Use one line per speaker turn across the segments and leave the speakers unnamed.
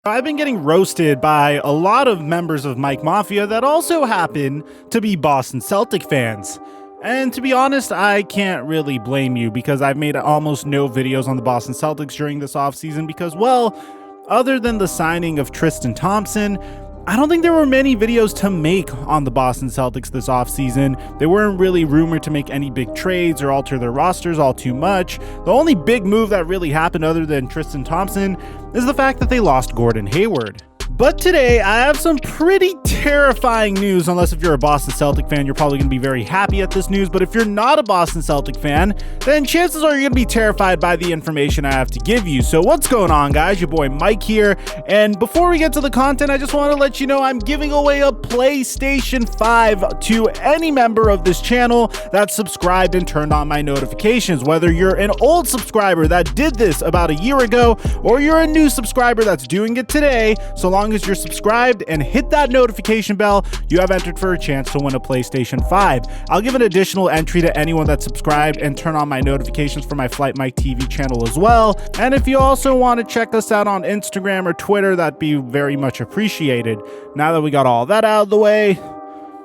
I've been getting roasted by a lot of members of Mike Mafia that also happen to be Boston Celtic fans. And to be honest, I can't really blame you because I've made almost no videos on the Boston Celtics during this offseason because, well, other than the signing of Tristan Thompson, I don't think there were many videos to make on the Boston Celtics this offseason. They weren't really rumored to make any big trades or alter their rosters all too much. The only big move that really happened other than Tristan Thompson is the fact that they lost Gordon Hayward. But today, I have some pretty terrifying news, unless if you're a Boston Celtic fan, you're probably going to be very happy at this news. But if you're not a Boston Celtic fan, then chances are you're going to be terrified by the information I have to give you. So what's going on, guys? Your boy Mike here. And before we get to the content, I just want to let you know I'm giving away a PlayStation 5 to any member of this channel that's subscribed and turned on my notifications. Whether you're an old subscriber that did this about a year ago, or you're a new subscriber that's doing it today, so long as you're subscribed and hit that notification bell, you have entered for a chance to win a PlayStation 5. I'll give an additional entry to anyone that's subscribed and turn on my notifications for my TheFlightMike TV channel as well. And if you also want to check us out on Instagram or Twitter, that'd be very much appreciated. Now that we got all that out of the way,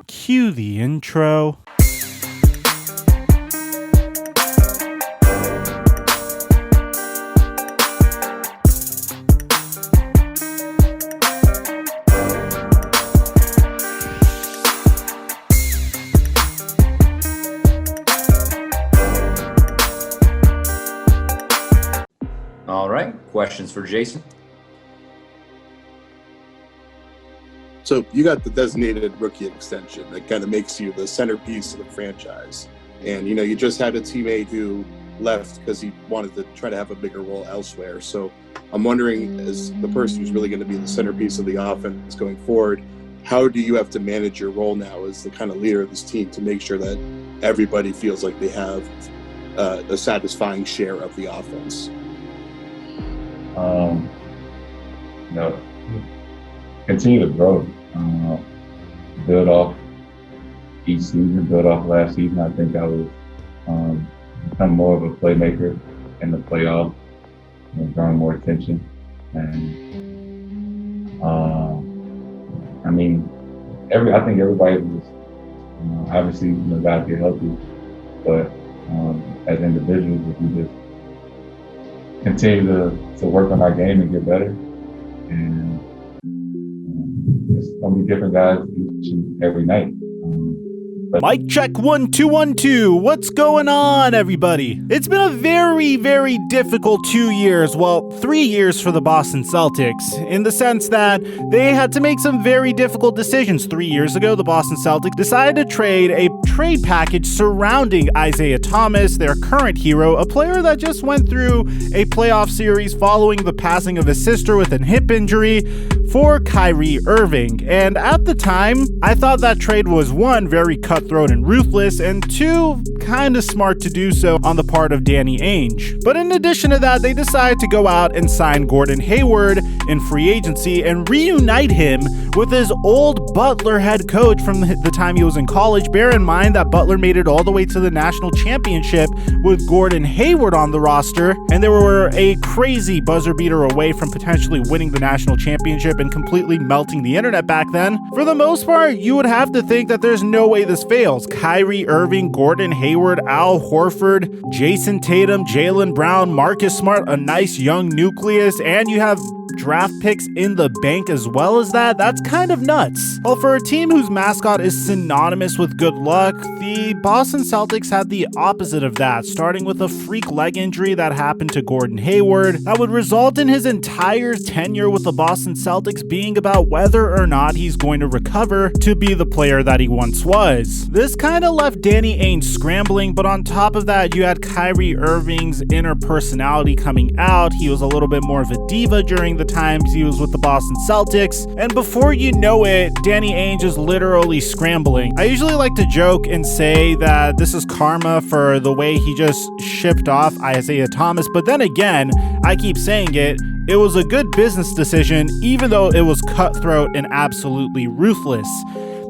cue the intro.
All right, questions for Jayson?
So you got the designated rookie extension that kind of makes you the centerpiece of the franchise. And, you just had a teammate who left because he wanted to try to have a bigger role elsewhere. So I'm wondering, as the person who's really going to be the centerpiece of the offense going forward, how do you have to manage your role now as the kind of leader of this team to make sure that everybody feels like they have a satisfying share of the offense?
Continue to grow, build off each season, build off last season. I think I was become more of a playmaker in the playoffs, drawing more attention. And I think everybody was obviously guys get healthy, but as individuals, if we just continue to work on our game and get better, and it's gonna be different guys each and every night.
Mic check 1 2 1 2. What's going on, everybody? It's been a very, very difficult 2 years, well, 3 years for the Boston Celtics, in the sense that they had to make some very difficult decisions. 3 years ago, the Boston Celtics decided to trade a trade package surrounding Isaiah Thomas, their current hero, a player that just went through a playoff series following the passing of his sister with a hip injury, for Kyrie Irving. And at the time, I thought that trade was, one, very cutthroat and ruthless, and two, kind of smart to do so on the part of Danny Ainge. But in addition to that, they decided to go out and sign Gordon Hayward in free agency and reunite him with his old Butler head coach from the time he was in college. Bear in mind that Butler made it all the way to the national championship with Gordon Hayward on the roster, and they were a crazy buzzer beater away from potentially winning the national championship and completely melting the internet back then. For the most part, you would have to think that there's no way this fails. Kyrie Irving, Gordon Hayward, Al Horford, Jayson Tatum, Jaylen Brown, Marcus Smart, a nice young nucleus, and you have draft picks in the bank as well as that. That's kind of nuts. Well, for a team whose mascot is synonymous with good luck, the Boston Celtics had the opposite of that, starting with a freak leg injury that happened to Gordon Hayward that would result in his entire tenure with the Boston Celtics being about whether or not he's going to recover to be the player that he once was. This kind of left Danny Ainge scrambling, but on top of that, you had Kyrie Irving's inner personality coming out. He was a little bit more of a diva during the times he was with the Boston Celtics, and before you know it, Danny Ainge is literally scrambling. I usually like to joke and say that this is karma for the way he just shipped off Isaiah Thomas, but then again, I keep saying it was a good business decision, even though it was cutthroat and absolutely ruthless.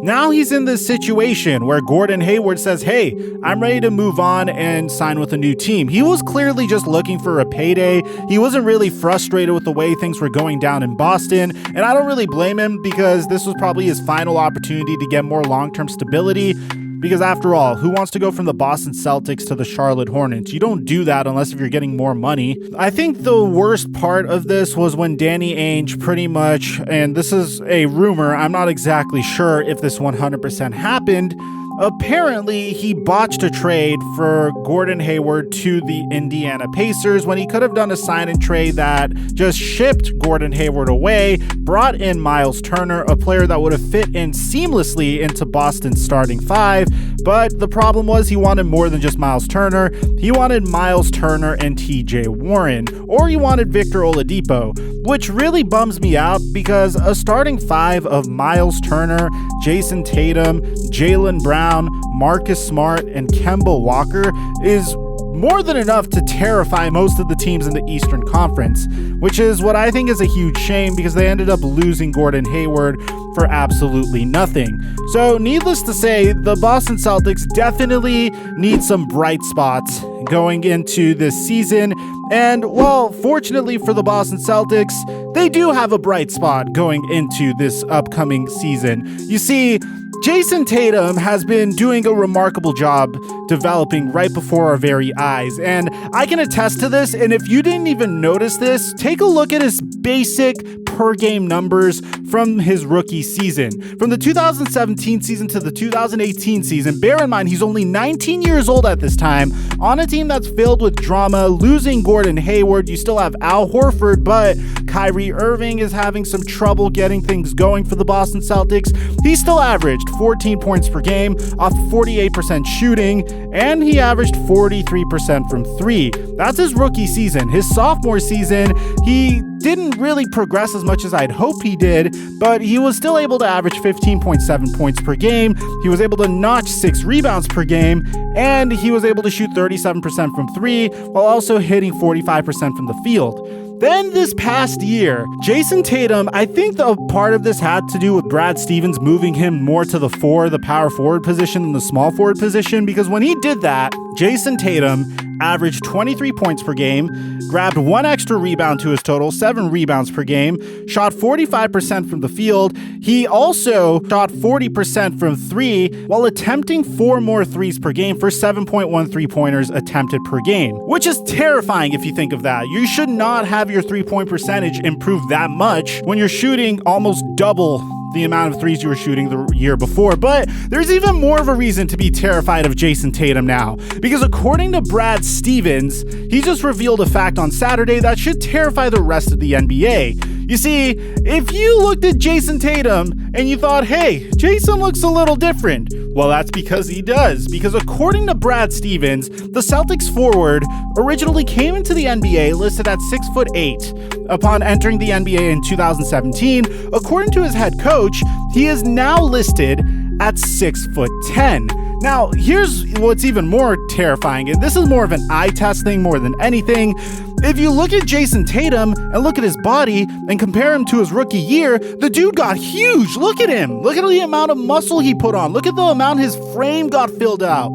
Now he's in this situation where Gordon Hayward says, hey, I'm ready to move on and sign with a new team. He was clearly just looking for a payday. He wasn't really frustrated with the way things were going down in Boston, and I don't really blame him because this was probably his final opportunity to get more long-term stability. Because after all, who wants to go from the Boston Celtics to the Charlotte Hornets? You don't do that unless if you're getting more money. I think the worst part of this was when Danny Ainge pretty much, and this is a rumor, I'm not exactly sure if this 100% happened, apparently he botched a trade for Gordon Hayward to the Indiana Pacers when he could have done a sign and trade that just shipped Gordon Hayward away, brought in Miles Turner, a player that would have fit in seamlessly into Boston's starting five. But the problem was he wanted more than just Miles Turner. He wanted Miles Turner and TJ Warren, or he wanted Victor Oladipo, which really bums me out because a starting five of Miles Turner, Jayson Tatum, Jaylen Brown, Marcus Smart, and Kemba Walker is more than enough to terrify most of the teams in the Eastern Conference, which is what I think is a huge shame because they ended up losing Gordon Hayward for absolutely nothing. So needless to say, the Boston Celtics definitely need some bright spots going into this season. And well, fortunately for the Boston Celtics, they do have a bright spot going into this upcoming season. You see, Jayson Tatum has been doing a remarkable job developing right before our very eyes, and I can attest to this, and if you didn't even notice this, take a look at his basic per-game numbers from his rookie season. From the 2017 season to the 2018 season, bear in mind he's only 19 years old at this time, on a team that's filled with drama, losing Gordon Hayward, you still have Al Horford, but Kyrie Irving is having some trouble getting things going for the Boston Celtics. He still averaged 14 points per game off 48% shooting, and he averaged 43% from three. That's his rookie season. His sophomore season, he didn't really progress as much as I'd hope he did, but he was still able to average 15.7 points per game. He was able to notch 6 rebounds per game, and he was able to shoot 37% from three while also hitting 45% from the field. Then this past year, Jayson Tatum, I think the part of this had to do with Brad Stevens moving him more to the power forward position than the small forward position, because when he did that, Jayson Tatum averaged 23 points per game, grabbed 1 extra rebound to his total, 7 rebounds per game, shot 45% from the field. He also shot 40% from three while attempting 4 more threes per game for 7.1 three-pointers attempted per game, which is terrifying if you think of that. You should not have your three-point percentage improve that much when you're shooting almost double the amount of threes you were shooting the year before. But there's even more of a reason to be terrified of Jayson Tatum now, because according to Brad Stevens, he just revealed a fact on Saturday that should terrify the rest of the NBA. You see, if you looked at Jayson Tatum and you thought, hey, Jayson looks a little different, well, that's because he does. Because according to Brad Stevens, the Celtics forward originally came into the NBA listed at 6'8". Upon entering the NBA in 2017, according to his head coach, he is now listed at 6'10". Now, here's what's even more terrifying, and this is more of an eye test thing more than anything. If you look at Jayson Tatum and look at his body and compare him to his rookie year, the dude got huge. Look at him. Look at the amount of muscle he put on. Look at the amount his frame got filled out.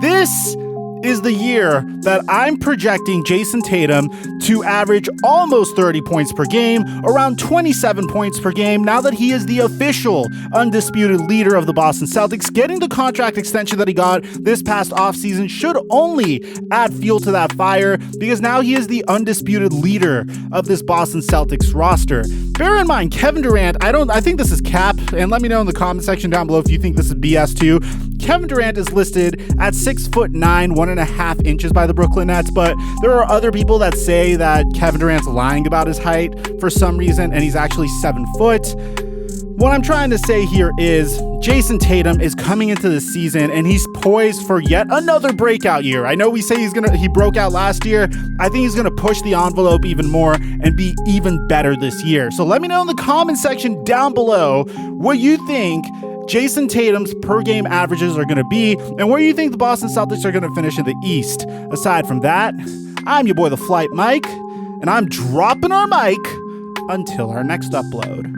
This is the year that I'm projecting Jayson Tatum to average almost 30 points per game, around 27 points per game, now that he is the official undisputed leader of the Boston Celtics. Getting the contract extension that he got this past offseason should only add fuel to that fire, because now he is the undisputed leader of this Boston Celtics roster. Bear in mind, Kevin Durant, I think this is cap, and let me know in the comment section down below if you think this is BS too. Kevin Durant is listed at 6'9", 1.5 inches by the Brooklyn Nets, but there are other people that say that Kevin Durant's lying about his height for some reason, and he's actually 7 foot. What I'm trying to say here is Jayson Tatum is coming into the season and he's poised for yet another breakout year. I know we say he broke out last year. I think he's going to push the envelope even more and be even better this year. So let me know in the comment section down below what you think Jayson Tatum's per game averages are going to be, and where you think the Boston Celtics are going to finish in the East. Aside from that, I'm your boy, TheFlightMike, and I'm dropping our mic until our next upload.